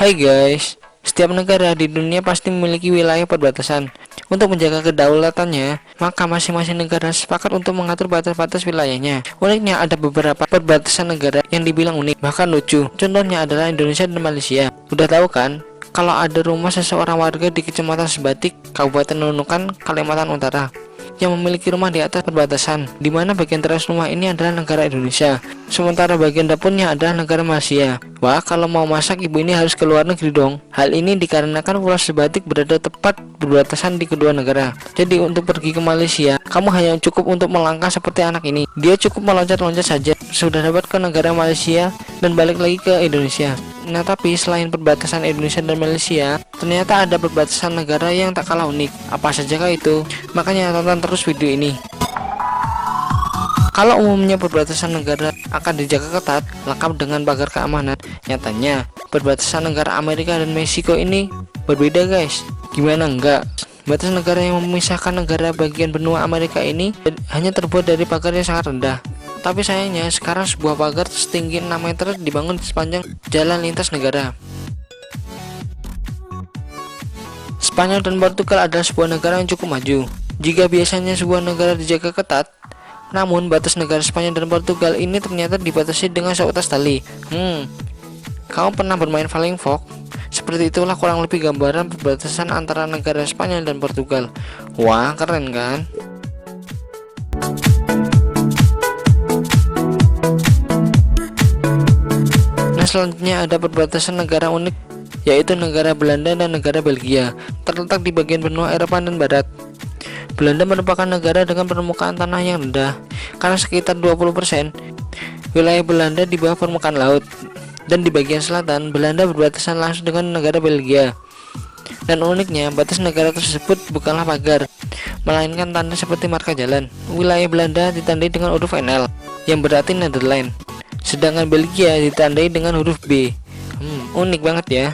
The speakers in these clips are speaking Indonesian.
Hai guys, setiap negara di dunia pasti memiliki wilayah perbatasan. Untuk menjaga kedaulatannya, maka masing-masing negara sepakat untuk mengatur batas-batas wilayahnya. Uniknya ada beberapa perbatasan negara yang dibilang unik, bahkan lucu. Contohnya adalah Indonesia dan Malaysia. Udah tahu kan? Kalau ada rumah seseorang warga di Kecamatan Sebatik, Kabupaten Nunukan, Kalimantan Utara, yang memiliki rumah di atas perbatasan, di mana bagian teras rumah ini adalah negara Indonesia, sementara bagian dapurnya adalah negara Malaysia. Wah, kalau mau masak ibu ini harus ke luar negeri dong. Hal ini dikarenakan Pulau Sebatik berada tepat berbatasan di kedua negara. Jadi untuk pergi ke Malaysia, kamu hanya cukup untuk melangkah seperti anak ini. Dia cukup meloncat-loncat saja, sudah dapat ke negara Malaysia dan balik lagi ke Indonesia. Nah, tapi selain perbatasan Indonesia dan Malaysia, ternyata ada perbatasan negara yang tak kalah unik. Apa sajakah itu? Makanya tonton terus video ini. Kalau umumnya perbatasan negara akan dijaga ketat, lengkap dengan pagar keamanan, nyatanya perbatasan negara Amerika dan Meksiko ini berbeda guys. Gimana enggak? Batas negara yang memisahkan negara bagian benua Amerika ini hanya terbuat dari pagar yang sangat rendah. Tapi sayangnya sekarang sebuah pagar setinggi 6 meter dibangun di sepanjang jalan lintas negara. Spanyol dan Portugal adalah sebuah negara yang cukup maju. Jika biasanya sebuah negara dijaga ketat, namun batas negara Spanyol dan Portugal ini ternyata dibatasi dengan seutas tali. Kamu pernah bermain Falling Fox? Seperti itulah kurang lebih gambaran perbatasan antara negara Spanyol dan Portugal. Wah, keren kan? Nah, selanjutnya ada perbatasan negara unik, yaitu negara Belanda dan negara Belgia, terletak di bagian benua Eropa dan Barat. Belanda merupakan negara dengan permukaan tanah yang rendah, karena sekitar 20% wilayah Belanda di bawah permukaan laut. Dan di bagian selatan, Belanda berbatasan langsung dengan negara Belgia. Dan uniknya, batas negara tersebut bukanlah pagar, melainkan tanda seperti marka jalan. Wilayah Belanda ditandai dengan huruf NL, yang berarti Netherlands, sedangkan Belgia ditandai dengan huruf B. Unik banget ya.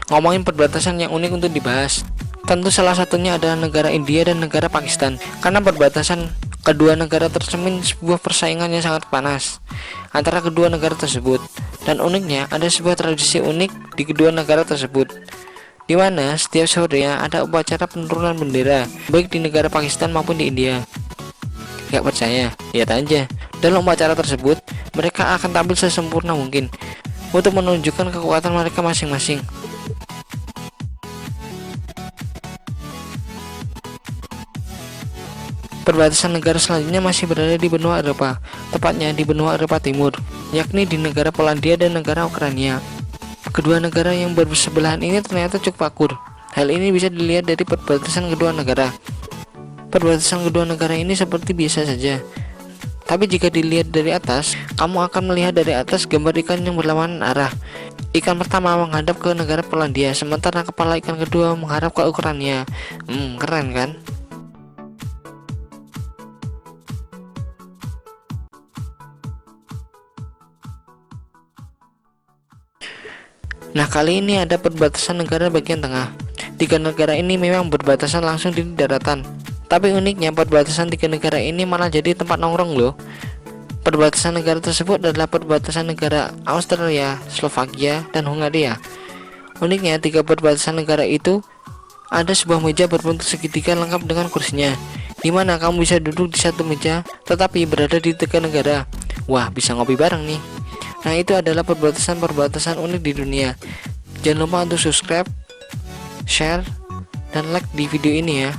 Ngomongin perbatasan yang unik untuk dibahas, tentu salah satunya adalah negara India dan negara Pakistan, karena perbatasan kedua negara tercermin sebuah persaingan yang sangat panas antara kedua negara tersebut. Dan uniknya ada sebuah tradisi unik di kedua negara tersebut, di mana setiap sorenya ada upacara penurunan bendera, baik di negara Pakistan maupun di India. Gak percaya? Lihat aja. Dalam upacara tersebut, mereka akan tampil sesempurna mungkin untuk menunjukkan kekuatan mereka masing-masing. Perbatasan negara selanjutnya masih berada di benua Eropa, tepatnya di benua Eropa Timur, yakni di negara Polandia dan negara Ukraina. Kedua negara yang bersebelahan ini ternyata cukup akur. Hal ini bisa dilihat dari perbatasan kedua negara. Perbatasan kedua negara ini seperti biasa saja. Tapi jika dilihat dari atas, kamu akan melihat dari atas gambar ikan yang berlawanan arah. Ikan pertama menghadap ke negara Polandia, sementara kepala ikan kedua menghadap ke Ukraina. Keren kan? Nah, kali ini ada perbatasan negara bagian tengah. Tiga negara ini memang berbatasan langsung di daratan, tapi uniknya perbatasan tiga negara ini malah jadi tempat nongkrong loh. Perbatasan negara tersebut adalah perbatasan negara Austria, Slovakia, dan Hungaria. Uniknya tiga perbatasan negara itu ada sebuah meja berbentuk segitiga lengkap dengan kursinya, di mana kamu bisa duduk di satu meja tetapi berada di tiga negara. Wah, bisa ngopi bareng nih. Nah, itu adalah perbatasan-perbatasan unik di dunia. Jangan lupa untuk subscribe, share, dan like di video ini ya.